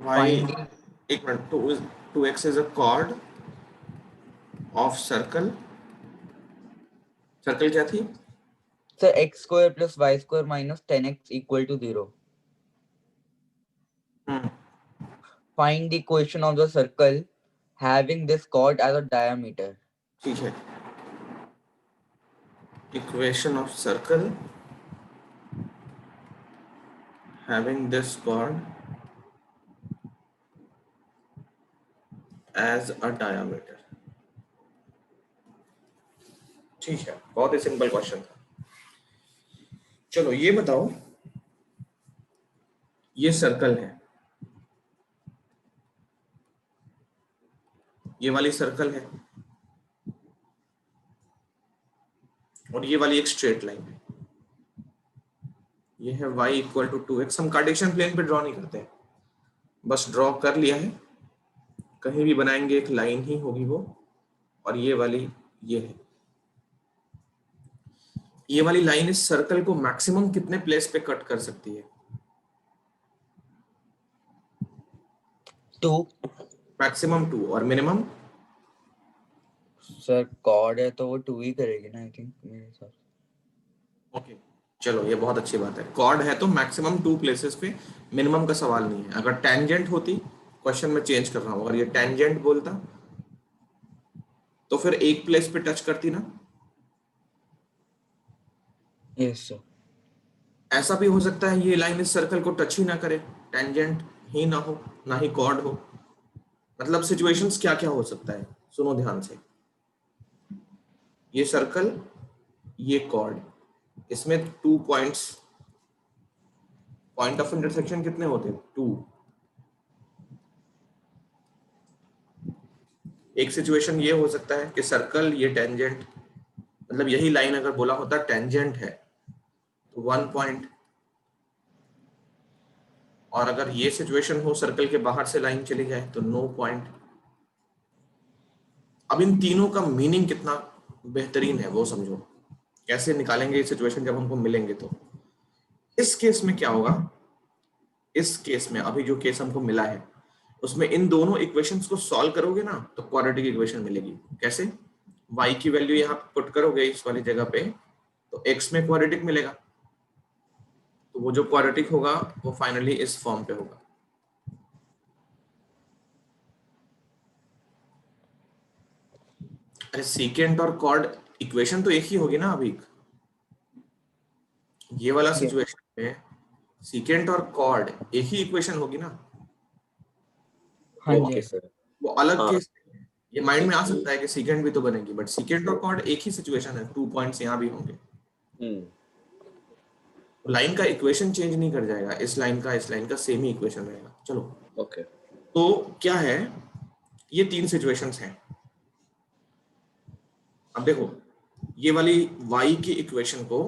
y, Find एक minute, 2x is a chord of circle. Circle क्या थी? the x square plus y square minus 10x equal to 0. Find the equation of the circle having this chord as a diameter. ठीक है, equation of circle having this chord as a diameter. ठीक है, बहुत ही simple question था। चलो ये बताओ, ये सर्कल है, ये वाली सर्कल है, और ये वाली एक स्ट्रेट लाइन है। ये है y इक्वल टू 2x। हम कार्टेशियन प्लेन पे ड्रॉ नहीं करते हैं, बस ड्रॉ कर लिया है, कहीं भी बनाएंगे एक लाइन ही होगी वो, और ये वाली ये है। ये वाली लाइन इस सर्कल को मैक्सिमम कितने प्लेस पे कट कर सकती है? 2. मैक्सिमम 2, और मिनिमम? सर chord है तो वो 2 ही करेगी ना, आई थिंक मेरे हिसाब से। ओके, चलो ये बहुत अच्छी बात है। कॉर्ड है तो मैक्सिमम 2 प्लेसेस पे, मिनिमम का सवाल नहीं है। अगर टेंजेंट होती, क्वेश्चन में चेंज कर रहा हूं, अगर ये टेंजेंट बोलता तो फिर एक प्लेस पे टच करती ना। Yes sir. ऐसा भी हो सकता है ये लाइन इस सर्कल को टच ही ना करे, टेंजेंट ही ना हो, ना ही कॉर्ड हो। मतलब सिचुएशंस क्या क्या हो सकता है, सुनो ध्यान से। ये सर्कल, ये कॉर्ड, इसमें 2 पॉइंट्स, पॉइंट ऑफ इंटरसेक्शन कितने होते हैं? 2। एक सिचुएशन ये हो सकता है कि सर्कल, ये टेंजेंट, मतलब यही लाइन अगर बोला होता टेंजेंट है तो 1 पॉइंट, और अगर ये सिचुएशन हो सर्कल के बाहर से लाइन चली जाए तो नो पॉइंट। अब इन तीनों का मीनिंग कितना बेहतरीन है वो समझो, कैसे निकालेंगे ये सिचुएशन जब हमको मिलेंगे। तो इस केस में क्या होगा, इस केस में अभी जो केस हमको मिला है उसमें इन दोनों इक्वेशंस को सॉल्व करोगे ना तो क्वाड्रेटिक इक्वेशन मिलेगी। कैसे? y की वैल्यू यहाँ पे पुट करोगे इस वाली जगह पे, तो x में क्वाड्रेटिक मिलेगा, तो वो जो क्वाड्रेटिक होगा वो फाइनली इस फॉर्म पे होगा। अरे सीकेंट और कॉर्ड इक्वेशन तो एक ही होगी ना अभी। ये वाला सिचुएशन में सीकेंट और कॉर्ड एक ही इक्वेशन होगी ना। हाँ वो जी सर। वो अलग हाँ। केस, ये माइंड में आ सकता है कि सीकेंट भी तो बनेगी, बट सीकेंट और कॉर्ड एक ही सिचुएशन है, 2 पॉइंट्स यहाँ भी होंगे। लाइन का इक्वेशन चेंज नहीं कर जाएगा, इस लाइन का सेम ही इक्वेशन रहेगा। चलो ओके। तो क्या है, ये 3 सिचुएशंस हैं। अब देखो, ये वाली y की इक्वेशन को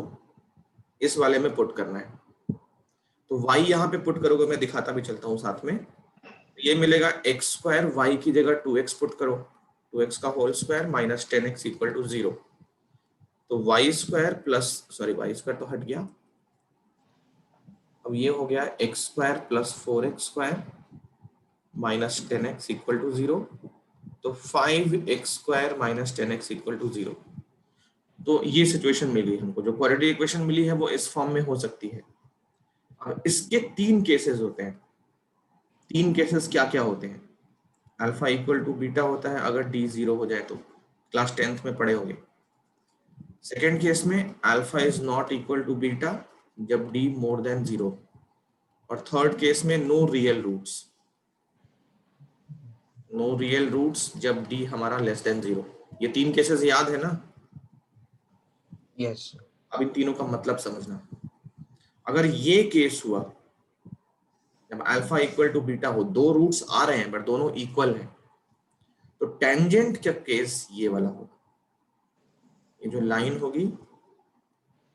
इस वाले में पुट करना है, तो y यहाँ पे पुट करोगे, मैं दिखाता भी चलता हूँ साथ में। ये मिलेगा x स्क्वायर, y की जगह 2x पुट करो, 2x का whole square minus 10x equal to 0। तो y square plus, sorry y square तो हट गया, अब ये हो गया x square plus 4x square minus 10x equal to 0। तो 5x square minus 10x equal to 0। तो ये सिचुएशन मिली हमको, जो क्वाड्रेटिक इक्वेशन मिली है वो इस फॉर्म में हो सकती है। अब इसके 3 केसेस होते हैं। 3 केसेस क्या क्या होते हैं? अल्फा इक्वल टू बीटा होता है अगर डी 0 हो जाए तो, क्लास 10th में पढ़े होंगे। सेकेंड केस में alpha is not equal to beta जब डी मोर देन 0। और थर्ड केस में no real roots, no real roots जब डी हमारा लेस देन 0। ये 3 केसेस याद है ना? यस। अब इन तीनों का मतलब समझना। अगर ये केस हुआ जब अल्फा इक्वल टू बीटा हो, 2 रूट्स आ रहे हैं बट दोनों इक्वल हैं, तो टेंजेंट का केस ये वाला होगा। ये जो लाइन होगी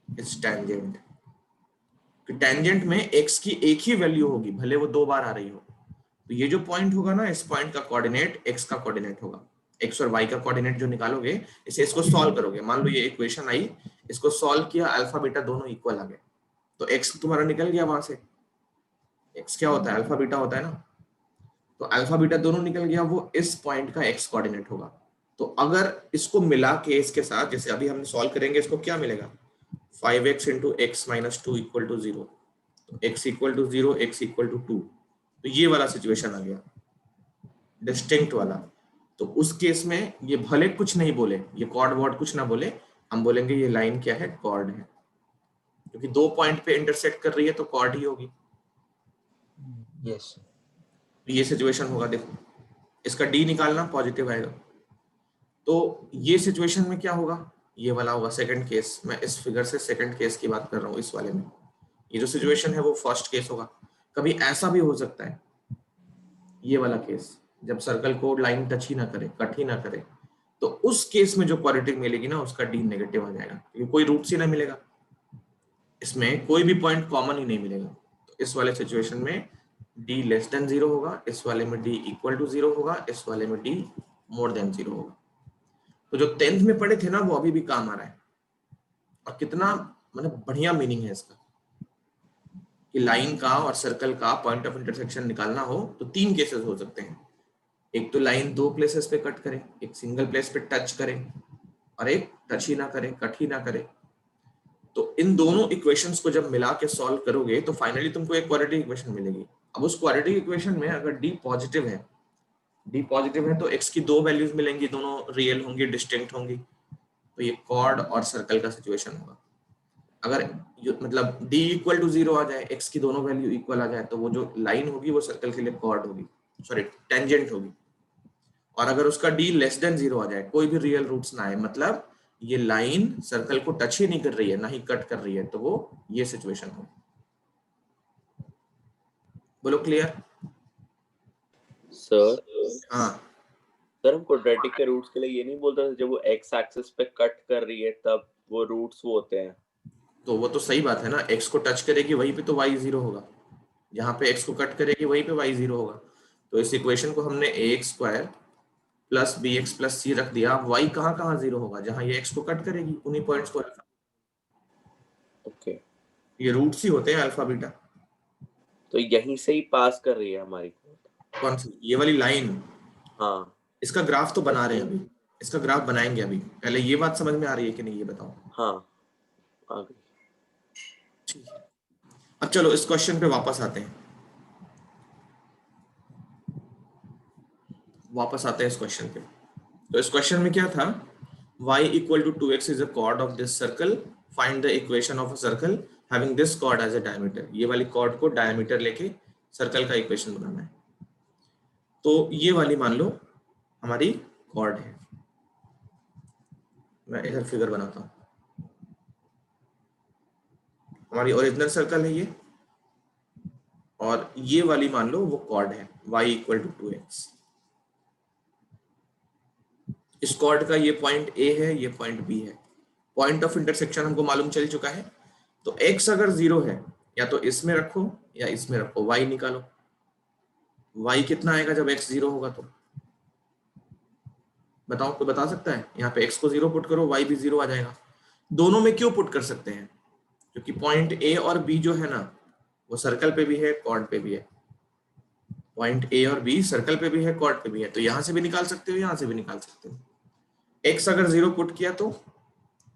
इस टेंजेंट, टेंजेंट में x की एक ही वैल्यू होगी भले वो 2 बार आ रही हो। तो ये जो पॉइंट होगा ना, इस पॉइंट का कोऑर्डिनेट x का कोऑर्डिनेट होगा। x और y का कोऑर्डिनेट जो निकालोगे, इसे इसको सॉल्व करोगे। मान लो ये इक्वेशन आई, इसको सॉल्व किया, अल्फा बीटा दोनों इक्वल आ गए, तो x तुम्हारा निकल गया वहां से। x क्या होता है? अल्फा बीटा होता है ना। तो अल्फा बीटा दोनों निकल गया, वो इस पॉइंट का एक्स कोऑर्डिनेट होगा। तो अगर इसको मिला के इसके साथ, जैसे अभी हम सॉल्व करेंगे, इसको क्या मिलेगा, 5x into X minus two equal to 0, तो x equal to 0, x equal to 2, तो ये वाला सिचुएशन आ गया, डिस्टिंक्ट वाला। तो उस केस में ये भले कुछ नहीं बोले, ये कॉर्ड वर्ड कुछ ना बोले, हम बोलेंगे ये लाइन क्या है, कॉर्ड है, क्योंकि दो पॉइंट पे इंटरसेक्ट कर रही है तो कॉर्ड ही होगी। यस। तो ये सिचुएशन होगा, देखो इसका डी निकालना, पॉजिटिव आएगा। तो ये सिचुएशन में क्या होगा, ये वाला होगा सेकंड केस। मैं इस फिगर से सेकंड केस की बात कर रहा हूँ, इस वाले में ये जो सिचुएशन है वो फर्स्ट केस होगा। कभी ऐसा भी हो सकता है, ये वाला केस, जब सर्कल को लाइन टच ही ना करे, कट ही ना करे, तो उस केस में जो क्वाड्रेटिक मिलेगी ना, उसका डी नेगेटिव आ जाएगा, क्योंकि कोई रूट से ना मिलेगा, इसमें कोई भी पॉइंट कॉमन ही नहीं मिलेगा। तो इस वाले सिचुएशन में डी लेस देन 0 होगा, इस वाले में डी इक्वल टू 0 होगा, इस वाले में डी मोर देन 0 होगा। तो जो 10th में पढ़े थे ना, वो अभी भी काम आ रहा है। और कितना मतलब बढ़िया मीनिंग है इसका, कि लाइन का और सर्कल का पॉइंट ऑफ इंटरसेक्शन निकालना हो तो तीन केसेस हो सकते हैं। एक तो लाइन दो प्लेसेस पे कट करे, एक सिंगल प्लेस पे टच करे, और एक टच ही ना करे, कट ही ना करे। तो इन दोनों इक्वेशंस को जब मिला के सॉल्व करोगे तो फाइनली तुमको एक क्वाड्रेटिक इक्वेशन मिलेगी। अब उस क्वाड्रेटिक इक्वेशन में अगर डी पॉजिटिव है, डी पॉजिटिव है तो एक्स की दो वैल्यूज मिलेंगी, दोनों रियल होंगी, डिस्टिंक्ट होंगी, तो ये कॉर्ड और सर्कल का सिचुएशन होगा। अगर मतलब डी इक्वल टू 0 आ जाए, एक्स की दोनों वैल्यू इक्वल आ जाए, तो वो जो लाइन होगी वो सर्कल के लिए कॉर्ड होगी, सॉरी टेंजेंट होगी। और अगर उसका डी लेस देन 0 आ जाए, कोई भी रियल रूट्स ना आए, मतलब ये लाइन सर्कल को टच ही नहीं कर रही है, ना ही कट कर रही है, तो वो ये सिचुएशन हो। बोलो क्लियर? सर हाँ सर हम क्वाड्रेटिक के रूट्स के लिए ये नहीं बोलते थे, जब वो एक्स एक्सिस पे कट कर रही है तब वो रूट्स वो होते हैं। तो वो तो सही बात है ना, एक्स को टच करेगी वहीं पे तो वाई 0 होगा, जहां पे एक्स को कट करेगी वहीं पे वाई 0 होगा। तो इस इक्वेशन को हमने A X square plus B X plus C रख दिया। अब वाई कहाँ कहाँ 0 होगा, जहां ये एक्स को कट करेगी, उन्हीं पॉइंट्स को रखा। ओके, ये रूट्स ही होते हैं अल्फा बीटा। तो यहीं से ही पास कर रही है हमारी। कौन सी, ये वाली लाइन? हाँ इसका ग्राफ तो बना रहे हैं अभी, इसका ग्राफ बनाएंगे अभी। पहले ये बात समझ में आ रही है कि नहीं, ये बताओ। हाँ आ गई। ठीक है, अब चलो इस क्वेश्चन पे वापस आते हैं, इस क्वेश्चन पे। तो इस क्वेश्चन में क्या था, y equal to 2x is a chord of this circle, find the equation of a circle having this chord as a diameter। ये वाली chord को diameter लेके सर्कल का इक्वेशन बनाना है। तो ये वाली मान लो हमारी chord है, मैं इधर फिगर बनाता हूँ। हमारी ओरिजिनल सर्कल है ये, और ये वाली मान लो वो कॉर्ड है, y इक्वल टू 2x। इस कॉर्ड का ये पॉइंट A है, ये पॉइंट B है। पॉइंट ऑफ इंटरसेक्शन हमको मालूम चल चुका है। तो x अगर 0 है, या तो इसमें रखो या इसमें रखो, y निकालो। y कितना आएगा जब x 0 होगा, तो बताओ, कोई बता सकता है? यहाँ पे x को 0 पुट करो, y भी 0 आ जाएगा। दोनों में क्यों पुट कर सकते हैं, क्योंकि पॉइंट A और B जो है ना, वो सर्कल पे भी है, कॉर्ड पे भी है। पॉइंट A और B सर्कल पे भी है, कॉर्ड पे भी है, तो यहां से भी निकाल सकते हो, यहां से भी निकाल सकते हो। x अगर 0 पुट किया तो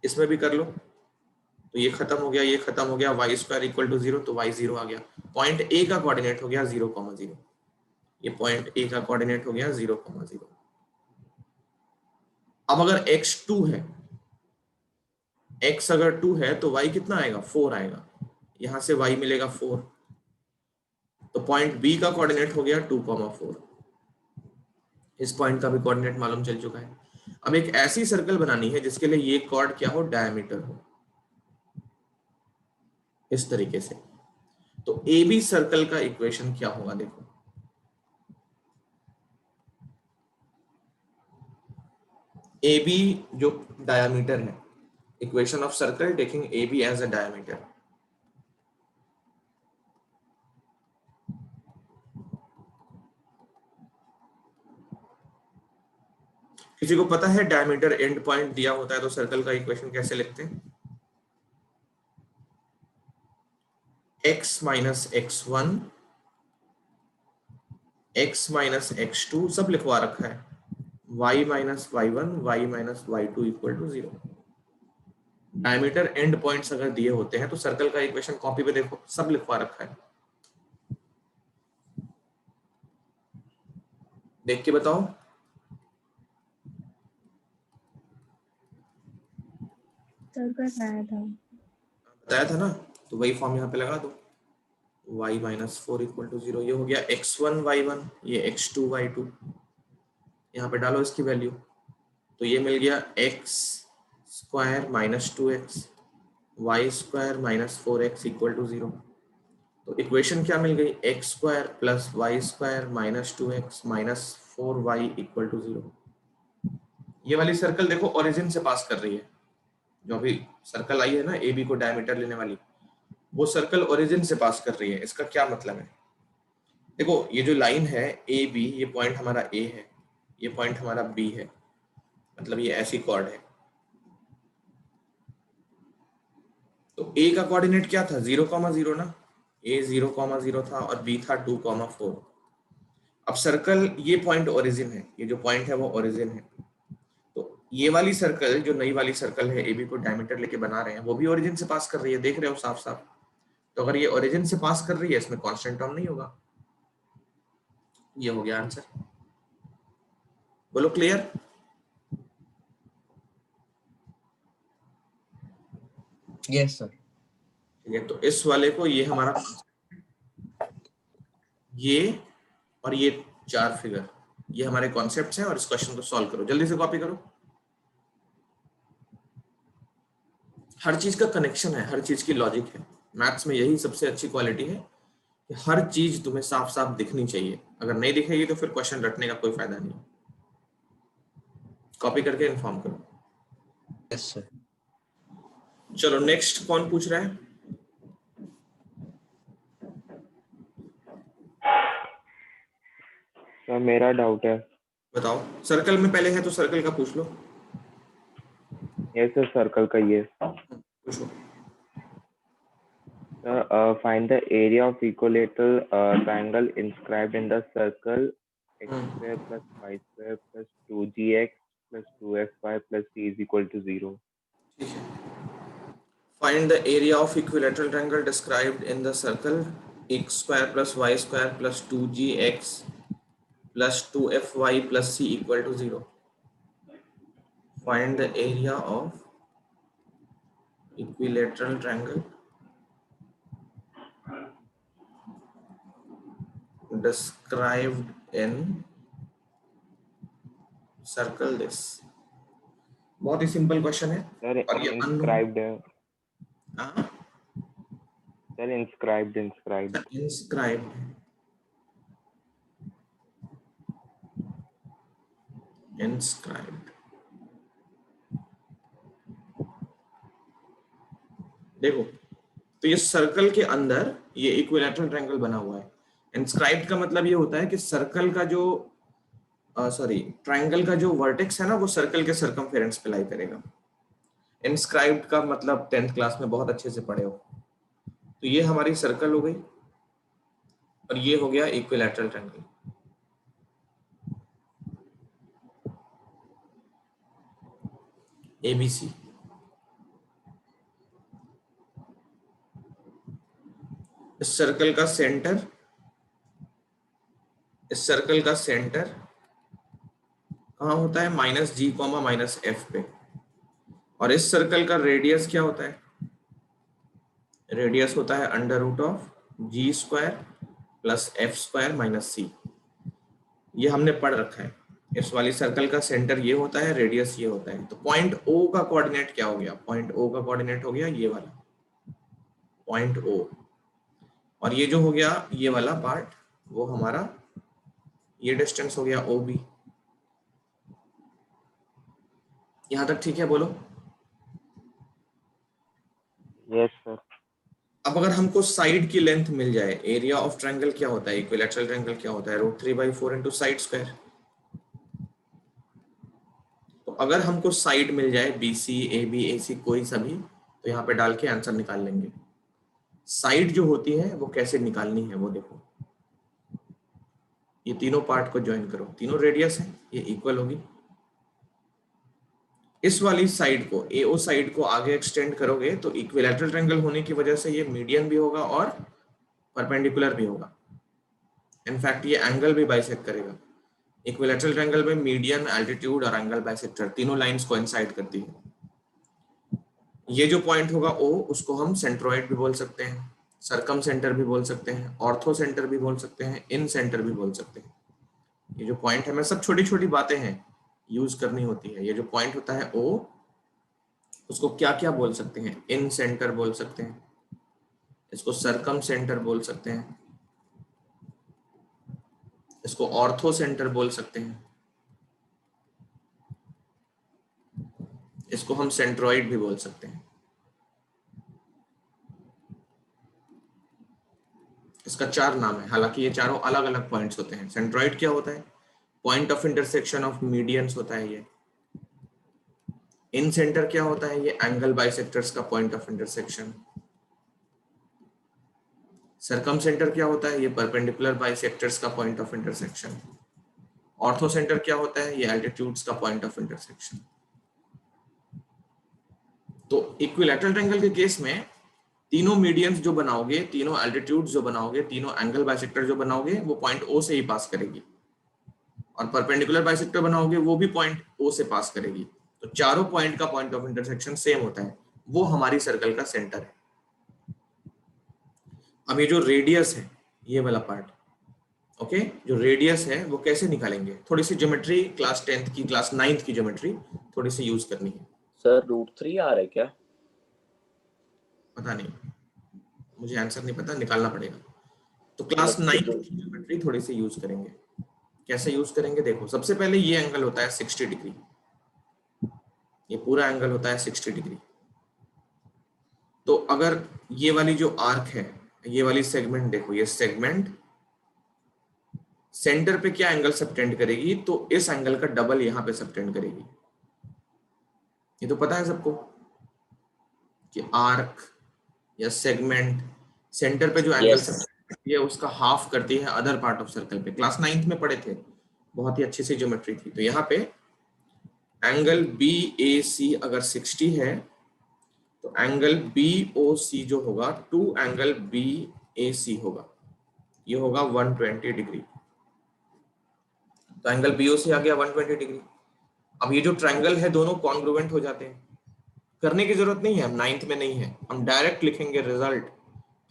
इसमें भी कर लो, तो ये खत्म हो गया, ये खत्म हो गया, y स्क्वायर इक्वल टू 0, तो y 0 आ गया। पॉइंट A का कोऑर्डिनेट हो गया 0,0, ये पॉइंट A का कोऑर्डिनेट हो गया 0,0। अब अगर x 2 है, x अगर 2 है तो y कितना आएगा, 4 आएगा। यहां से y मिलेगा 4, तो पॉइंट B का कोऑर्डिनेट हो गया 2,4। इस पॉइंट का भी कोऑर्डिनेट मालूम चल चुका है। अब एक ऐसी सर्कल बनानी है जिसके लिए ये कॉर्ड क्या हो, डायमीटर हो, इस तरीके से। तो AB सर्कल का इक्वेशन क्या होगा, देखो। AB जो डायमीटर है, equation of circle taking AB as a diameter. किसी को पता है डायमीटर एंड पॉइंट दिया होता है तो सर्कल का इक्वेशन कैसे लिखते हैं? x minus x1 x minus x2 सब लिखवा रखा है, y minus y1 y minus y2 equal to 0। Diameter end points अगर दिए होते हैं तो सर्कल का इक्वेशन कॉपी पे देखो सब लिखवा रखा है, देख के बताओ। बताया था ना, तो वही फॉर्म यहाँ पे लगा दो, y माइनस 4 इक्वल टू 0। ये हो गया x1 y1, ये x2 y2, यहाँ पे डालो इसकी वैल्यू, तो ये मिल गया x square minus 2x Y square minus 4x equal to 0। तो इक्वेशन क्या मिल गई, x square plus Y square minus 2x minus 4y equal to 0। ये वाली सर्कल देखो ओरिजिन से पास कर रही है, जो अभी सर्कल आई है ना ए बी को डायमीटर लेने वाली, वो सर्कल ओरिजिन से पास कर रही है। इसका क्या मतलब है, देखो ये जो लाइन है ए बी, ये पॉइंट हमारा ए है, ये पॉइंट हमारा बी है, मतलब ये ऐसी कॉर्ड है। तो ए का कोऑर्डिनेट क्या था, 0,0 ना, ए 0,0 था और बी था 2,4। अब सर्कल, ये पॉइंट ओरिजिन है, ये जो पॉइंट है वो ओरिजिन है, तो ये वाली सर्कल जो नई वाली सर्कल है ए बी को डायमीटर लेके बना रहे हैं, वो भी ओरिजिन से पास कर रही है, देख रहे हो साफ साफ। तो अगर ये ओरिजिन से पास कर रही है, इसमें कांस्टेंट टर्म नहीं होगा। ये हो गया आंसर, बोलो क्लियर। Yes, sir. ठीक है, तो इस वाले को, ये हमारा, ये और ये 4 फिगर, ये हमारे कॉन्सेप्ट्स हैं, और इस क्वेश्चन को सॉल्व करो, जल्दी से कॉपी करो। हर चीज का कनेक्शन है, हर चीज की लॉजिक है। मैथ्स में यही सबसे अच्छी क्वालिटी है कि हर चीज तुम्हें साफ साफ दिखनी चाहिए, अगर नहीं दिखेगी तो फिर क्वेश्चन रटने का कोई फायदा नहीं। कॉपी करके इन्फॉर्म करो। Yes, sir. चलो नेक्स्ट कौन पूछ रहा है, सर मेरा डाउट है। बताओ। सर्कल में पहले है तो सर्कल का पूछ लो। ये सर सर्कल का ये पूछो। Find the area of equilateral triangle inscribed in the circle x square plus y square plus 2gx plus 2fy plus c is equal to 0. ठीक है, find the area of equilateral triangle described in the circle x square plus y square plus 2gx plus 2fy plus c equal to 0. Find the area of equilateral triangle described in circle this. बहुत ही simple question है, sir और ये inscribed है हाँ sir, inscribed inscribed inscribed. देखो, तो ये circle के अंदर ये इक्विलैटरल ट्रायंगल बना हुआ है। इंस्क्राइब्ड का मतलब ये होता है कि सर्कल का जो ट्रायंगल का जो वर्टेक्स है ना, वो सर्कल के सर्कमफेरेंस पे लाई करेगा। इंस्क्राइब्ड का मतलब 10th क्लास में बहुत अच्छे से पढ़े हो। तो ये हमारी सर्कल हो गई, और ये हो गया इक्विलैटरल ट्रायंगल। ABC। इस सर्कल का सेंटर, इस सर्कल का सेंटर कहाँ होता है, -g, -f पे। और इस सर्कल का रेडियस क्या होता है, रेडियस होता है √g square plus f square minus c। ये हमने पढ़ रखा है। इस वाली सर्कल का सेंटर ये होता है, रेडियस ये होता है। तो पॉइंट O का कोऑर्डिनेट क्या हो गया, पॉइंट O का कोऑर्डिनेट हो गया ये वाला पॉइंट O, और ये जो हो गया ये वाला पार्ट, वो हमारा ये डिस्टेंस हो गया OB। यहां तक ठीक है, बोलो। Yes sir. अब अगर हमको साइड की लेंथ मिल जाए, एरिया ऑफ ट्रायंगल क्या होता है, इक्विलैटरल ट्रायंगल क्या होता है, √3/4 इंटू साइड स्क्वायर। तो अगर हमको साइड मिल जाए BC AB AC कोई सा भी, तो यहाँ पे डाल के आंसर निकाल लेंगे। साइड जो होती है वो कैसे निकालनी है वो देखो। ये तीनों पार्ट को ज्वाइन करो, तीनों रेडियस है, ये इक्वल होगी। इस वाली साइड को, AO साइड को आगे एक्सटेंड करोगे तो इक्विलैटरल ट्रायंगल होने की वजह से ये मीडियन भी होगा और परपेंडिकुलर भी होगा। इनफैक्ट ये एंगल भी बाइसेक्ट करेगा। इक्विलैटरल ट्रायंगल में मीडियन, एल्टीट्यूड और एंगल बाइसेक्टर तीनों लाइंस कोइंसाइड करती है। ये जो पॉइंट होगा O, उसको हम सेंट्रोइड भी बोल सकते हैं, सरकम सेंटर भी बोल सकते हैं, ऑर्थो सेंटर भी बोल सकते हैं, इन सेंटर भी बोल सकते हैं। ये जो पॉइंट है, मैं सब छोटी छोटी बातें हैं यूज करनी होती है। ये जो पॉइंट होता है O, उसको क्या क्या बोल सकते हैं? इन सेंटर बोल सकते हैं, इसको सरकम सेंटर बोल सकते हैं, इसको ऑर्थो सेंटर बोल सकते हैं, इसको हम सेंट्रोइड भी बोल सकते हैं। इसका 4 नाम है, हालांकि ये चारों अलग अलग पॉइंट्स होते हैं। सेंट्रोइड क्या होता है? Point of intersection of medians होता है ये। इन सेंटर क्या होता है? ये एंगल बाइसेक्टर्स का पॉइंट ऑफ इंटरसेक्शन। सरकम सेंटर क्या होता है? ये परपेंडिकुलर बाइसेक्टर्स का point of intersection. Ortho centre क्या होता है? ये एल्टीट्यूड्स का पॉइंट ऑफ इंटरसेक्शन। तो इक्विलैटरल ट्रायंगल के केस में तीनों मीडियंस जो बनाओगे, तीनों एल्टीट्यूड्स जो बनाओगे, तीनों एंगल बाइसेक्टर जो बनाओगे, वो पॉइंट O से ही पास करेगी। और परपेंडिकुलर बाइसेक्टर बनाओगे, वो भी पॉइंट O से पास करेगी। तो चारों पॉइंट का पॉइंट ऑफ इंटरसेक्शन सेम होता है, वो हमारी सर्कल का सेंटर है। अब ये जो रेडियस है, ये वाला पार्ट, ओके, जो रेडियस है वो कैसे निकालेंगे? थोड़ी सी ज्योमेट्री, क्लास 10th की, क्लास 9th की ज्योमेट्री थोड़ी सी यूज करनी है। सर √3 आ रहा है क्या? पता नहीं, मुझे आंसर नहीं पता, निकालना पड़ेगा। तो क्लास 9th की ज्योमेट्री थोड़ी सी यूज करेंगे। कैसे यूज करेंगे? देखो, सबसे पहले ये एंगल होता है 60 डिग्री, ये पूरा एंगल होता है 60 डिग्री। तो अगर ये वाली जो आर्क है, ये वाली सेगमेंट देखो, ये सेगमेंट सेंटर पे क्या एंगल सबटेंड करेगी? तो इस एंगल का डबल यहां पे सबटेंड करेगी। ये तो पता है सबको कि आर्क या सेगमेंट सेंटर पे जो एंगल सबटेंड करती है उसका हाफ करती है अदर पार्ट ऑफ सर्कल पे। क्लास 9th में पढ़े थे, बहुत ही अच्छी सी ज्योमेट्री थी। तो यहाँ पे एंगल BAC अगर 60 है तो एंगल BOC जो होगा 2 एंगल BAC होगा, ये होगा 120 डिग्री। तो एंगल BOC आ गया 120 डिग्री। अब ये जो ट्रायंगल है दोनों कॉन्ग्रुएंट हो जाते हैं, करने की जरूरत नहीं है, हम 9th में नहीं है, हम डायरेक्ट लिखेंगे रिजल्ट,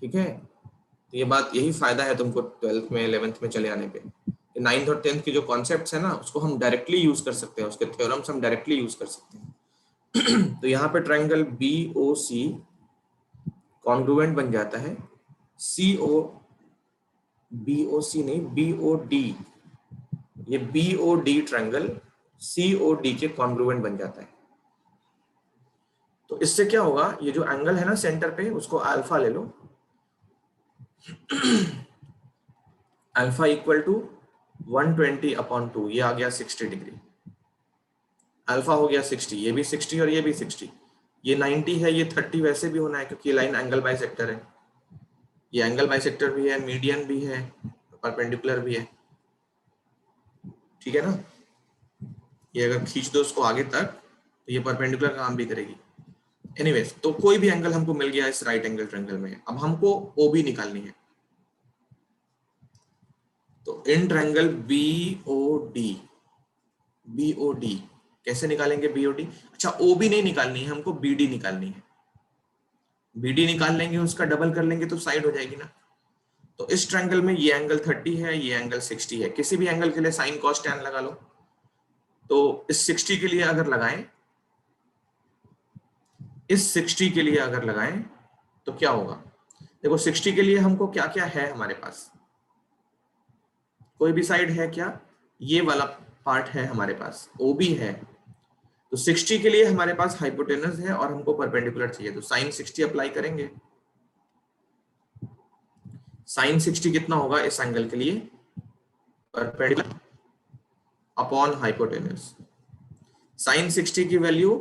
ठीक है। तो ये बात, यही फायदा है तुमको 12th में 11th में चले आने पे, 9th और 10th की जो कॉन्सेप्ट्स है ना, उसको हम डायरेक्टली यूज कर सकते हैं, उसके थ्योरम्स हम डायरेक्टली यूज कर सकते हैं। तो यहाँ पे ट्रायंगल BOC कॉन्ग्रुएंट बन जाता है BOC नहीं, BOD, ये BOD ट्रायंगल COD के कॉन्ग्रुएंट बन जाता है। तो इससे क्या होगा, ये जो एंगल है ना सेंटर पे, उसको अल्फा ले लो, अल्फा इक्वल टू 120/2, ये आ गया 60 डिग्री। अल्फा हो गया 60, ये भी 60 और ये भी 60, ये 90 है, ये 30 वैसे भी होना है क्योंकि ये लाइन एंगल बाइसेक्टर है, ये एंगल बाइसेक्टर भी है, मीडियन भी है, परपेंडिकुलर भी है, ठीक है ना। ये अगर खींच दो उसको आगे तक तो ये परपेंडिकुलर काम भी करेगी। एनीवेज, तो कोई भी एंगल हमको मिल गया इस राइट एंगल ट्रायंगल में। अब हमको OB निकालनी है। तो इन ट्रायंगल BOD कैसे निकालेंगे? BOD, अच्छा OB नहीं निकालनी है हमको, BD निकालनी है। BD निकाल लेंगे, उसका डबल कर लेंगे तो साइड हो जाएगी ना। तो इस ट्रायंगल में ये एंगल 30 है, ये एंगल 60 है, किसी भी एंगल के लिए साइन कॉस टैन लगा लो। तो इस 60 के लिए अगर लगाएं, इस 60 के लिए अगर लगाएं तो क्या होगा? देखो 60 के लिए हमको क्या क्या है हमारे पास, कोई भी साइड है क्या? ये वाला पार्ट है हमारे पास, OB है। तो 60 के लिए हमारे पास हाइपोटेनस है और हमको परपेंडिकुलर चाहिए, तो साइन 60 अप्लाई करेंगे। साइन 60 कितना होगा इस एंगल के लिए? Perpendicular upon hypotenuse. साइन 60 की वैल्यू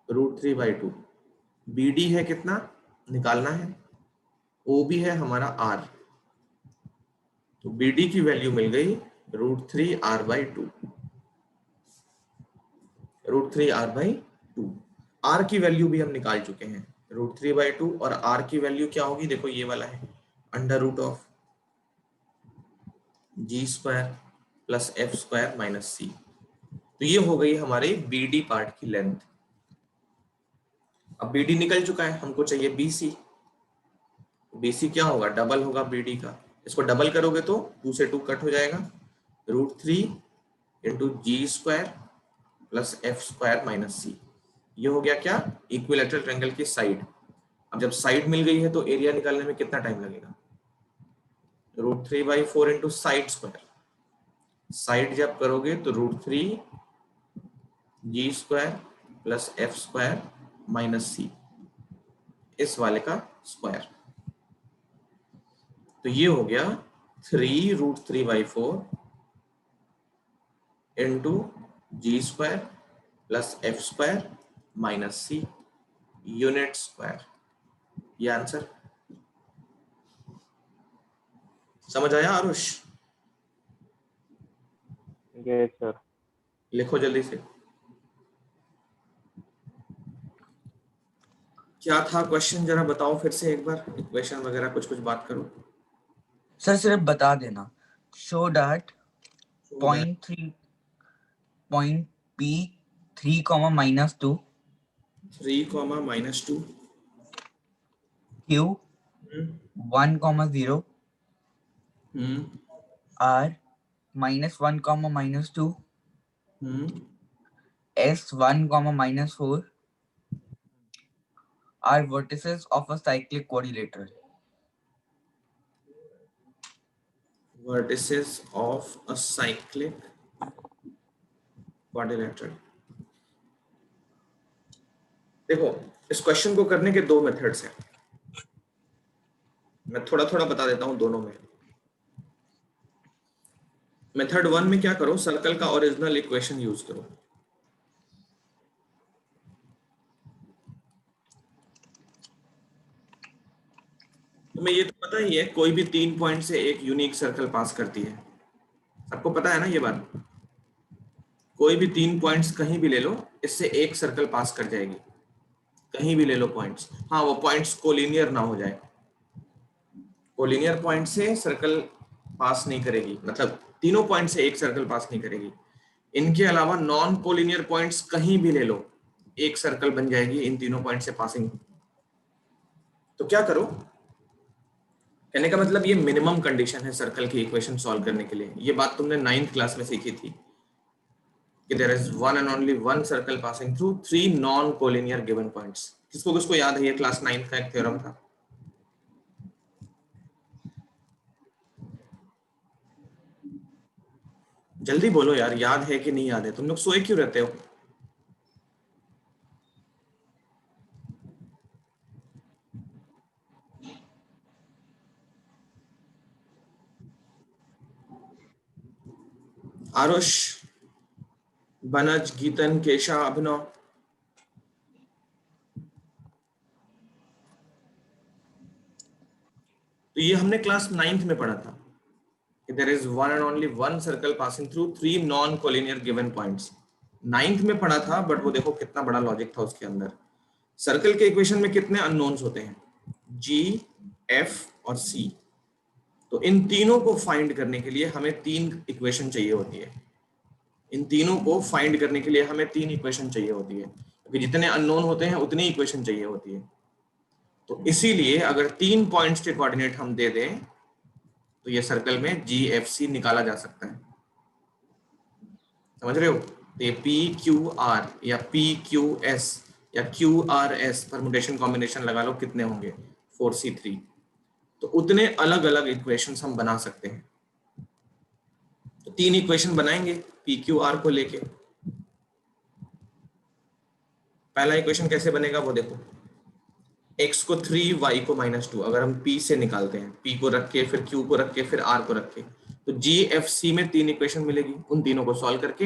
√3/2। BD है कितना निकालना है, OB है हमारा R, तो BD की वैल्यू मिल गई √3r/2, √3r/2। r की वैल्यू भी हम निकाल चुके हैं, √3/2, और r की वैल्यू क्या होगी, देखो ये वाला है, √(g² + f² - c। तो ये हो गई हमारे BD पार्ट की लेंथ। अब BD निकल चुका है, हमको चाहिए BC। BC क्या होगा, डबल होगा BD का। इसको डबल करोगे तो 2 से 2 कट हो जाएगा, √3 × g² + f² - c। ये हो गया क्या, इक्विलैटरल ट्रायंगल की साइड। अब जब साइड मिल गई है तो एरिया निकालने में कितना टाइम लगेगा, √3/4 × साइड²। साइड जब करोगे तो √3 g² + f² - c, इस वाले का स्क्वायर। तो ये हो गया 3√3/4 × g² + f² - c unit square. ये आंसर समझ आया आरुष? Yes, sir. लिखो जल्दी से। क्या था क्वेश्चन, जरा बताओ फिर से एक बार, इक्वेशन वगैरह कुछ बात करो। सर सिर्फ बता देना। Show that point P 3, -2 3, -2 Q hmm 1, 0 hmm R -1, -2 hmm S 1, -4 are vertices of a cyclic quadrilateral. vertices of a cyclic quadrilateral। देखो, इस क्वेश्चन को करने के दो मेथड्स हैं, मैं थोड़ा थोड़ा बता देता हूं दोनों में। मेथड 1 में क्या करो, सर्कल का ओरिजिनल इक्वेशन यूज करो। तुम्हें ये तो पता ही है, कोई भी 3 पॉइंट से एक यूनिक सर्कल पास करती है, सबको पता है ना ये बात। कोई भी 3 पॉइंट्स कहीं भी ले लो, इससे एक सर्कल पास कर जाएगी, कहीं भी ले लो पॉइंट्स। हाँ, वो पॉइंट्स कोलिनियर ना हो जाए, कोलिनियर पॉइंट से सर्कल पास नहीं करेगी, मतलब तीनों पॉइंट से एक सर्कल पास नहीं करेगी। इनके अलावा नॉन कोलिनियर पॉइंट्स कहीं भी ले लो, एक सर्कल बन जाएगी इन तीनों पॉइंट से पासिंग। तो क्या करो, कहने का मतलब ये मिनिमम कंडीशन है सर्कल की इक्वेशन सॉल्व करने के लिए। ये बात तुमने 9th क्लास में सीखी थी कि there is one and only one circle passing through 3 non collinear given points. किसको किसको याद है, ये क्लास 9th का एक थ्योरम था। जल्दी बोलो यार, याद है कि नहीं याद है, तुम लोग सोए क्यों रहते हो? आरुष, बनज, गीतन, केशा, अभिनव, तो ये हमने क्लास 9th में पढ़ा था कि there is one and only one circle passing through 3 non collinear given points. 9th में पढ़ा था, बट वो देखो कितना बड़ा लॉजिक था उसके अंदर। सर्कल के इक्वेशन में कितने अननोन्स होते हैं, G, F और C। तो इन तीनों को फाइंड करने के लिए हमें 3 इक्वेशन चाहिए होती है। इन तीनों को फाइंड करने के लिए हमें 3 इक्वेशन चाहिए होती है, क्योंकि जितने अननोन होते हैं उतनी इक्वेशन चाहिए होती है। तो इसीलिए अगर 3 पॉइंट्स के कोऑर्डिनेट हम दे दें तो ये सर्कल में GFC निकाला जा सकता है। समझ रहे हो? तो ये PQR या PQS या QRS परमुटेशन कॉम्बिनेशन लगा लो, कितने होंगे, 4C3। तो उतने अलग अलग इक्वेशंस हम बना सकते हैं। तो 3 इक्वेशन बनाएंगे PQR को लेके। पहला इक्वेशन कैसे बनेगा वो देखो, x को 3, y को -2। अगर हम p से निकालते हैं, p को रख के, फिर q को रख के, फिर r को रख के, तो GFC में 3 इक्वेशन मिलेगी। उन तीनों को सॉल्व करके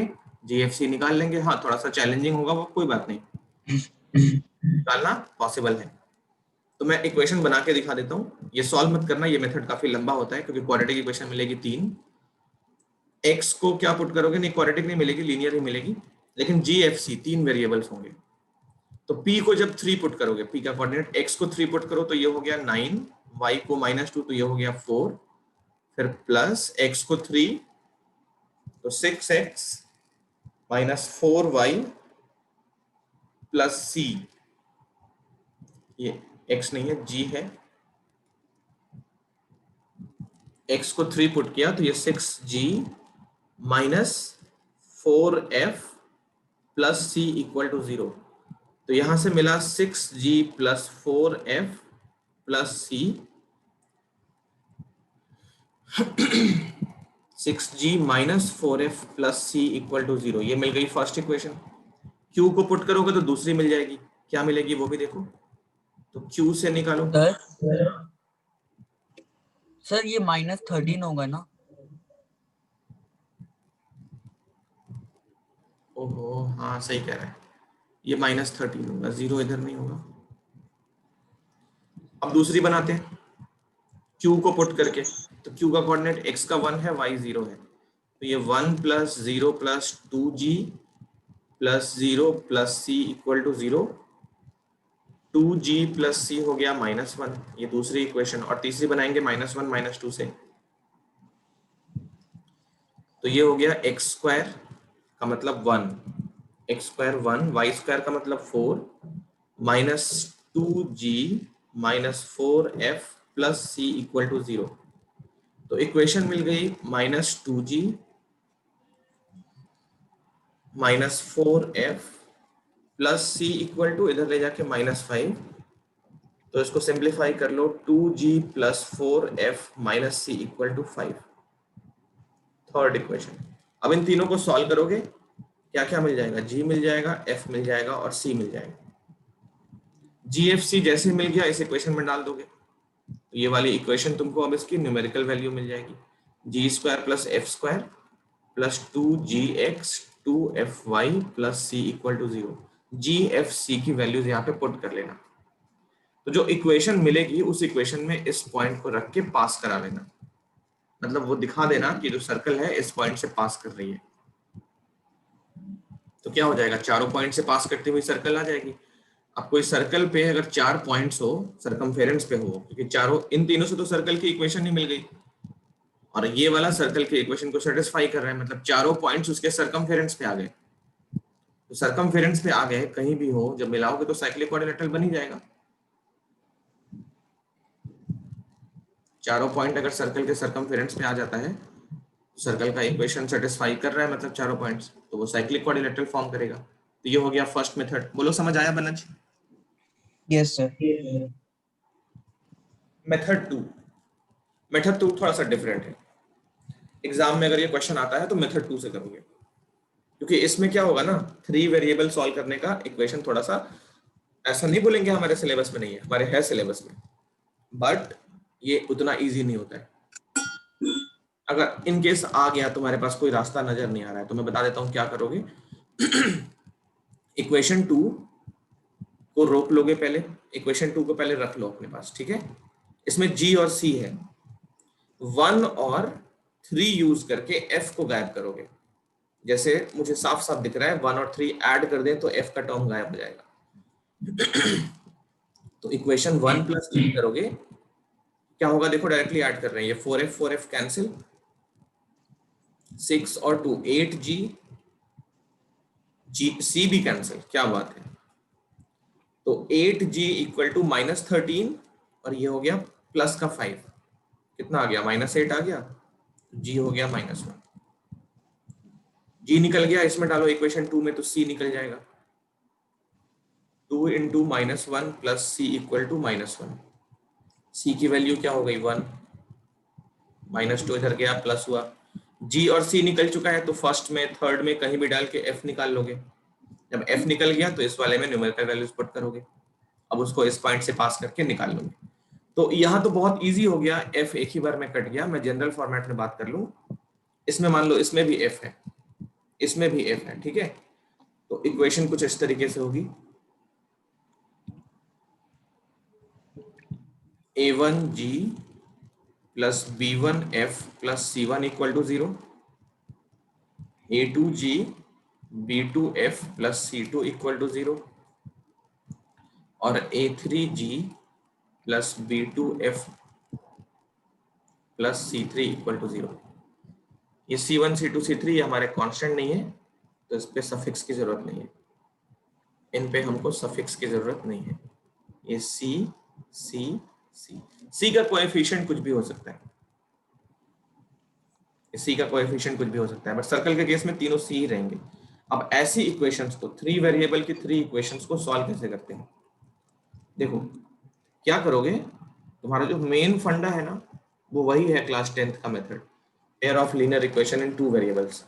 GFC निकाल लेंगे। हाँ, थोड़ा सा चैलेंजिंग होगा वो, कोई बात नहीं, निकालना पॉसिबल है। तो मैं इक्वेशन बना के दिखा देता हूँ, ये सॉल्व मत करना, ये मेथड काफी लंबा होता है क्योंकि क्वाड्रेटिक इक्वेशन मिलेगी 3। x को क्या पुट करोगे, नहीं क्वाड्रेटिक नहीं मिलेगी, लीनियर ही मिलेगी, लेकिन GFC 3 वेरिएबल्स होंगे। तो p को जब 3 पुट करोगे, p का कोऑर्डिनेट, x को 3 पुट करो तो ये हो गया 9, y को -2 तो ये हो गया 4, फिर प्लस x को 3 तो 6x minus 4y plus c, ये x नहीं है g है, x को 3 पुट किया तो ये 6g minus 4f plus c equal to 0। तो यहां से मिला 6g plus 4f plus c, 6g minus 4f plus c equal to 0। ये मिल गई फर्स्ट इक्वेशन। q को पुट करोगे तो दूसरी मिल जाएगी, क्या मिलेगी वो भी देखो। तो q से निकालो। सर ये -13 होगा ना? ओहो हाँ सही कह रहे हैं, ये -13 होगा, 0 इधर नहीं होगा। अब दूसरी बनाते हैं q को पुट करके। तो q का कोऑर्डिनेट x का 1 है, y 0 है, तो ये 1 plus 0 plus 2g plus 0 plus c equal to 0, 2g plus c हो गया -1, ये दूसरी इक्वेशन। और तीसरी बनाएंगे -1 -2 से, तो ये हो गया x स्क्वायर का मतलब 1, x स्क्वायर 1, y स्क्वायर का मतलब 4, minus 2g minus 4f plus c equal to 0। तो इक्वेशन मिल गई -2g minus 4f plus c equal to, इधर ले जाके -5, तो इसको सिंप्लीफाई कर लो, 2g plus 4f minus c equal to 5, third equation. अब इन तीनों को सॉल्व करोगे, क्या क्या मिल जाएगा, g मिल जाएगा, f मिल जाएगा और c मिल जाएगा। GFC जैसे मिल गया इस इक्वेशन में डाल दोगे, तो ये वाली इक्वेशन तुमको अब इसकी न्यूमेरिकल वैल्यू मिल जाएगी, G square plus F square plus 2gx 2fy plus c equal to 0। GFC की वैल्यूज यहाँ पे पुट कर लेना। तो जो इक्वेशन मिलेगी उस इक्वेशन में इस पॉइंट को रख के पास करा लेना, मतलब वो दिखा देना कि जो सर्कल है इस पॉइंट से पास कर रही है। तो क्या हो जाएगा, चारों पॉइंट से पास करती हुई सर्कल आ जाएगी। अब कोई सर्कल पे अगर 4 पॉइंट्स हो, सरकमफेरेंस पे हो, क्योंकि चारों इन तीनों से तो सर्कल की इक्वेशन ही मिल गई, और ये वाला सर्कल के इक्वेशन को सेटिस्फाई कर रहा है, मतलब चारों पॉइंट्स उसके सरकमफेरेंस पे आ गए। तो सरकमफेरेंस पे आ गए कहीं भी हो, जब मिलाओगे तो साइक्लिक क्वाड्रिलेटरल बन ही जाएगा। चारों पॉइंट अगर सर्कल के सरकमफेरेंस पे आ जाता है, सर्कल का इक्वेशन सेटिस्फाई कर रहा है, मतलब चारों पॉइंट्स, तो वो साइक्लिक क्वाड्रिलेटरल फॉर्म करेगा। तो ये हो गया फर्स्ट मेथड। बोलो समझ आया बनज? Yes sir. मेथड टू थोड़ा सा डिफरेंट है। एग्जाम में अगर ये क्वेश्चन आता है तो मेथड 2 से करोगे, क्योंकि इसमें क्या होगा ना, 3 वेरिएबल सॉल्व करने का इक्वेशन थोड़ा सा, ऐसा नहीं बोलेंगे हमारे सिलेबस में नहीं है, हमारे है सिलेबस में, बट ये उतना इजी नहीं होता है। अगर इन केस आ गया, तुम्हारे पास कोई रास्ता नजर नहीं आ रहा है, तो मैं बता देता हूं क्या करोगे। इक्वेशन 2 को रोक लोगे पहले, इक्वेशन 2 को पहले रख लो अपने पास, ठीक है। इसमें g और c है, 1 और 3 यूज करके f को गायब करोगे। जैसे मुझे साफ साफ दिख रहा है, 1 और 3 ऐड कर दें तो f का टर्म गायब हो जाएगा। तो इक्वेशन 1 प्लस 3 करोगे, क्या होगा देखो, डायरेक्टली ऐड कर रहे हैं, ये 4f कैंसिल, 6 और 2 8g, c भी कैंसिल, क्या बात है। तो 8g इक्वल टू -13 और ये हो गया प्लस का 5, कितना आ गया, -8 आ गया, g हो गया -1, g निकल गया, इसमें डालो इक्वेशन 2 में तो c निकल जाएगा, 2 into -1 plus c equal to -1, c की वैल्यू क्या हो गई 1, -2 इधर गया प्लस हुआ, g और c निकल चुका है, तो फर्स्ट में थर्ड में कहीं भी डाल के f निकाल लोगे। जब f निकल गया तो इस वाले में न्यूमेरिकल वैल्यूज पुट करोगे, अब उसको इस पॉइंट से पास करके निकाल लोगे। तो यहाँ तो बहुत इजी हो गया, f एक ही बार में कट गया। मैं जनरल फॉर्मेट में बात कर लूं, इसमें मान लो इसमें भी f है, इसमें भी f है, ठीक है। तो इक्वेशन कुछ इस तरीके से होगी, a1g plus b1f plus c1 equal to 0, A2G B2F plus C2 equal to 0 और A3G plus B2F plus C3 equal to 0। ये C1 C2 C3 ये हमारे कांस्टेंट नहीं है, तो इस पे सफिक्स की जरूरत नहीं है, इन पे हमको सफिक्स की जरूरत नहीं है। ये C C C C का कोएफिशिएंट कुछ भी हो सकता है, C का कोएफिशिएंट कुछ भी हो सकता है, बट सर्कल के केस में तीनों C ही रहेंगे। अब ऐसी इक्वेशंस को, 3 वेरिएबल की 3 इक्वेशंस को सॉल्व कैसे करते हैं? देखो क्या करोगे, तुम्हारा जो मेन फंडा है ना वो वही है क्लास 10th का method, pair of linear equation in 2 variables.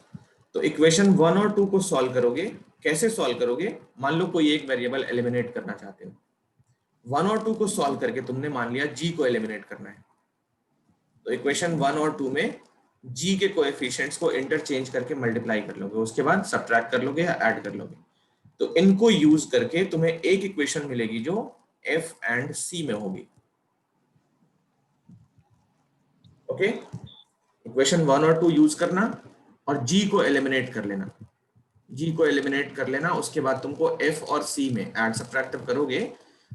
तो इक्वेशन 1 और 2 को सॉल्व करोगे। कैसे सॉल्व करोगे? मान लो कोई एक वेरिएबल एलिमिनेट करना चाहते हो, 1 और 2 को सॉल्व करके तुमने मान लिया g को एलिमिनेट करना है, तो इक्वेशन 1 और 2 में g के कोएफिशिएंट्स को इंटरचेंज करके मल्टीप्लाई कर लोगे, उसके बाद सब्ट्रैक्ट कर लोगे या ऐड कर लोगे। तो इनको यूज करके तुम्हें एक इक्वेशन मिलेगी जो f एंड c में होगी। ओके, इक्वेशन 1 और 2 यूज करना और g को एलिमिनेट कर लेना, g को एलिमिनेट कर लेना, उसके बाद तुमको f और c में ऐड सब्ट्रैक्ट करोगे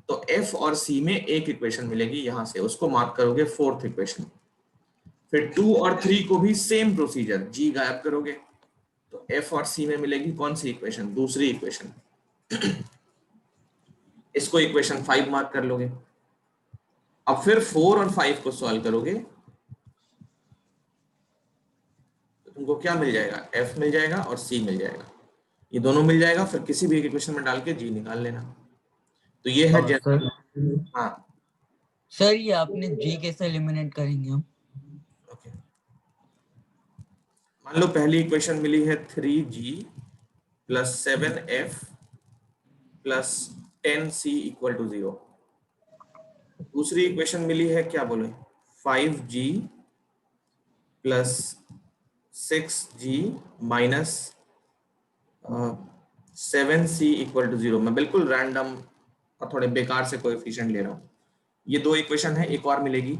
तो f और c में एक इक्वेशन मिलेगी, यहां से उसको मार्क करोगे 4th इक्वेशन। फिर 2 और 3 को भी सेम प्रोसीजर, g गायब करोगे तो f और c में मिलेगी कौन सी इक्वेशन? दूसरी इक्वेशन। इसको इक्वेशन 5 मार्क कर लोगे। अब फिर 4 और 5 को सॉल्व करोगे तो तुमको क्या मिल जाएगा? f मिल जाएगा और c मिल जाएगा, ये दोनों मिल जाएगा, फिर किसी भी एक इक्वेशन में डाल के g निकाल लेना। तो ये है सर हाँ सर ये आपने g कैसे एलिमिनेट करेंगे हम? ओके, मान लो पहली इक्वेशन मिली है 3g plus 7f plus 10c equal to 0। दूसरी इक्वेशन मिली है क्या बोले, 5g plus 6g minus 7c equal to 0। मैं बिल्कुल रैंडम और थोड़े बेकार से कोएफिशिएंट ले रहा हूँ। ये दो इक्वेशन है, एक और मिलेगी।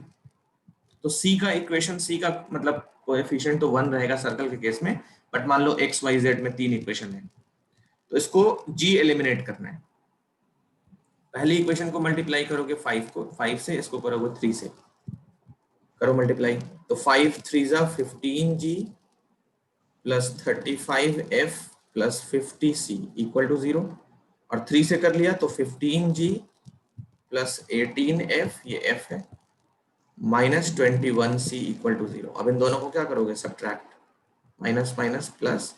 तो c का इक्वेशन, c का मतलब कोएफिशिएंट तो 1 रहेगा सर्कल के केस में, बट मान लो x y z में 3 इक्वेशन है, तो इसको g एलिमिनेट करना है। पहली इक्वेशन को मल्टीप्लाई करोगे 5 से, इसको करोगे 3 से, करो मल्टीप्लाई, तो 5 3 15g plus 35f plus 50c equal to 0, और 3 से कर लिया तो 15g प्लस 18f, ये f है, माइनस 21c इक्वल टू 0। अब इन दोनों को क्या करोगे? Subtract, minus minus plus,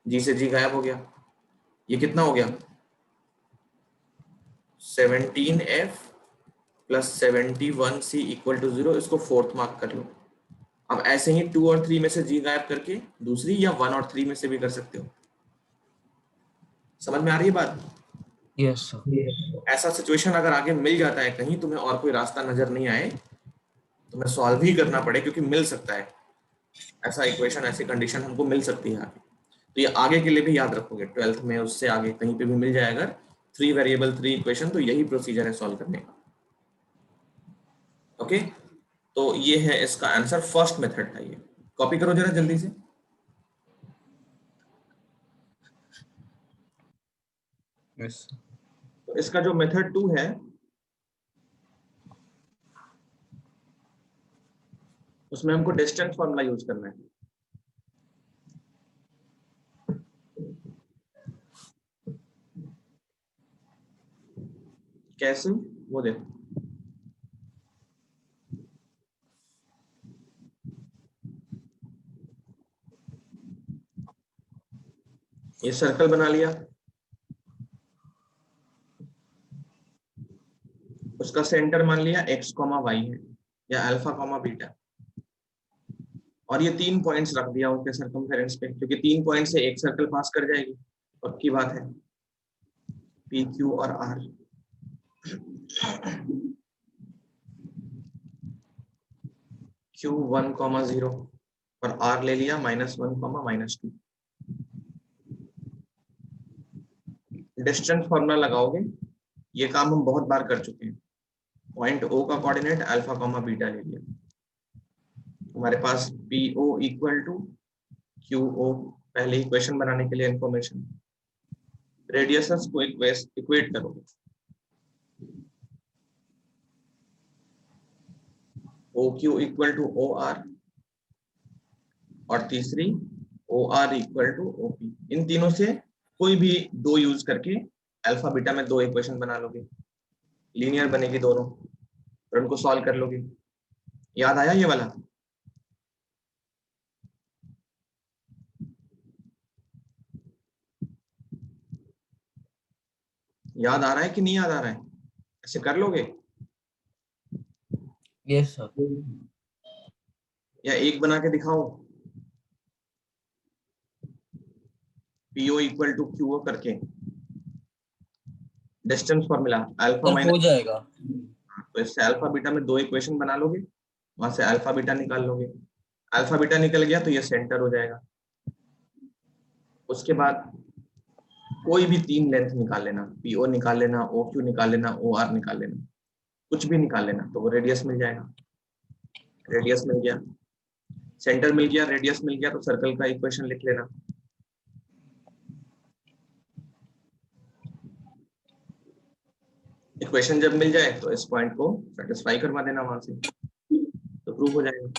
g से g गायब हो गया, ये कितना हो गया? 17f plus 71c equal to 0। इसको 4th मार्क कर लो। अब ऐसे ही 2 और 3 में से g गायब करके दूसरी, या 1 और 3 में से भी कर सकते हो। समझ में आ रही है बात? Yes sir. ऐसा सिचुएशन अगर आगे मिल जाता है कहीं, तुम्हें और कोई रास्ता नजर नहीं आए, तुम्हें सॉल्व ही करना पड़े, क्योंकि मिल सकता है ऐसा इक्वेशन, ऐसी कंडीशन हमको मिल सकती है आगे। तो ये आगे के लिए भी याद रखोगे, 12th में उससे आगे कहीं पे भी मिल जाए अगर 3 वेरिएबल 3 इक्वेशन, तो यही प्रोसीजर है सॉल्व करने का। ओके, तो ये है इसका आंसर, फर्स्ट मेथड था ये। कॉपी करो जरा जल्दी से। यस तो इसका जो मेथड 2 है, उसमें हमको डिस्टेंस फॉर्मूला यूज करना है। कैसे, वो देखो। ये सर्कल बना लिया, उसका सेंटर मान लिया x, y है, या अल्फा, बीटा, और ये 3 पॉइंट्स रख दिया उसके सर्कमफेरेंस पे, क्योंकि 3 पॉइंट से एक सर्कल पास कर जाएगी, पक्की बात है, p, q और r। q 1,0 और r ले लिया -1, -2। डिस्टेंस फॉर्मूला लगाओगे, ये काम हम बहुत बार कर चुके हैं। पॉइंट O का कोऑर्डिनेट अल्फा, बीटा ले लिया, हमारे पास PO इक्वल टू QO पहले इक्वेशन बनाने के लिए इंफॉर्मेशन, रेडियसेस को इक्वेट करोगे, OQ इक्वल टू OR और तीसरी OR इक्वल टू OP। इन तीनों से कोई भी दो यूज करके अल्फा बीटा में दो इक्वेशन बना लोगे, लीनियर बनेगी दोनों, और उनको सॉल्व कर लोगे। याद आया ये वाला? याद आ रहा है कि नहीं याद आ रहा है? ऐसे कर लोगे यस सर। या एक बना के दिखाओ, PO इक्वल टू QO करके, डिस्टेंस फॉर्मूला अल्फा सर हो माइनस, जाएगा। तो इससे अल्फा बीटा में दो इक्वेशन बना लोगे, वहां से अल्फा बीटा निकाल लोगे। अल्फा बीटा निकल गया तो ये सेंटर हो जाएगा। उसके बाद कोई भी तीन लेंथ निकाल लेना, PO निकाल लेना, OQ निकाल लेना, OR निकाल लेना, कुछ भी निकाल लेना, तो वो रेडियस मिल जाएगा। रेडियस मिल गया, सेंटर मिल गया, रेडियस मिल गया, तो सर्कल का इक्वेशन लिख लेना। इक्वेशन जब मिल जाए तो इस पॉइंट को सेटिस्फाई करवा देना वहां से, तो प्रूव हो जाएगा।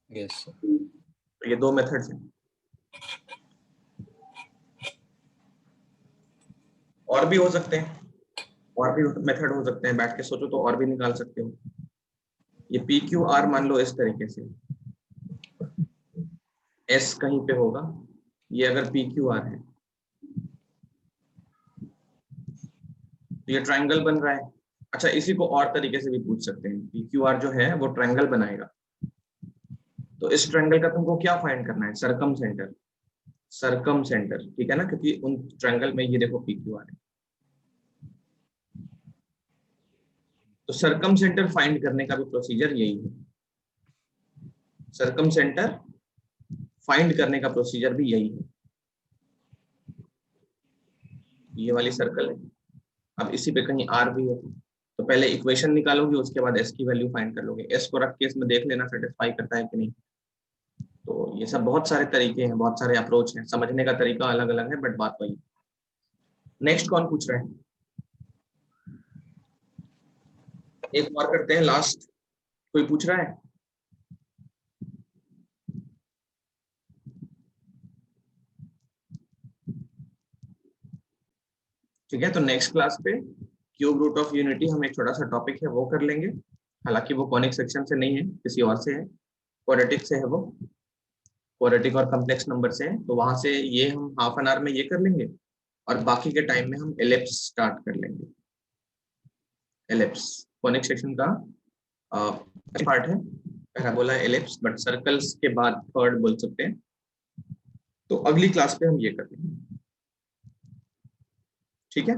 Yes sir. तो ये दो मेथड्स हैं, और भी हो सकते हैं, और भी मेथड हो सकते हैं, बैठ के सोचो तो और भी निकाल सकते हो। ये PQR मान लो इस तरीके से, S कहीं पे होगा, ये अगर PQR है तो ये ट्रायंगल बन रहा है। अच्छा, इसी को और तरीके से भी पूछ सकते हैं, PQR जो है वो ट्रायंगल बनाएगा, तो इस ट्रायंगल का तुमको क्या फाइंड करना है? सरकम सेंटर, सरकम सेंटर, ठीक है ना, क्योंकि उन ट्रायंगल में ये देखो PQR है, तो सरकम सेंटर फाइंड करने का भी प्रोसीजर यही है। सरकम सेंटर फाइंड करने का प्रोसीजर भी यही है। ये वाली सर्कल है, अब इसी पे कहीं R भी है, तो पहले इक्वेशन निकालोगे, उसके बाद S की वैल्यू फाइंड कर लोगे। S को रख के इसमें देख लेना सेटिस्फाई करता है कि नहीं। तो ये सब बहुत सारे तरीके हैं, बहुत सारे अप्रोच हैं, समझने का तरीका अलग अलग है, बट बात वही। नेक्स्ट कौन पूछ रहा है? एक और करते हैं, लास्ट। कोई पूछ रहा है? ठीक है, तो नेक्स्ट क्लास पे क्यूब रूट ऑफ यूनिटी हम एक छोटा सा टॉपिक है वो कर लेंगे, हालांकि वो कॉनिक सेक्शन से नहीं है, किसी और से है, क्वाड्रेटिक से है वो, क्वाड्रेटिक और कॉम्प्लेक्स नंबर से है, तो वहां से ये हम हाफ एन आवर में ये कर लेंगे, और बाकी के टाइम में हम एलिप्स स्टार्ट कर लेंगे। एलिप्स कॉनिक सेक्शन का पार्ट है, पैराबोला एलिप्स, बट सर्कल्स के बाद थर्ड बोल सकते हैं, तो अगली क्लास पे हम ये कर लेंगे। ठीक है।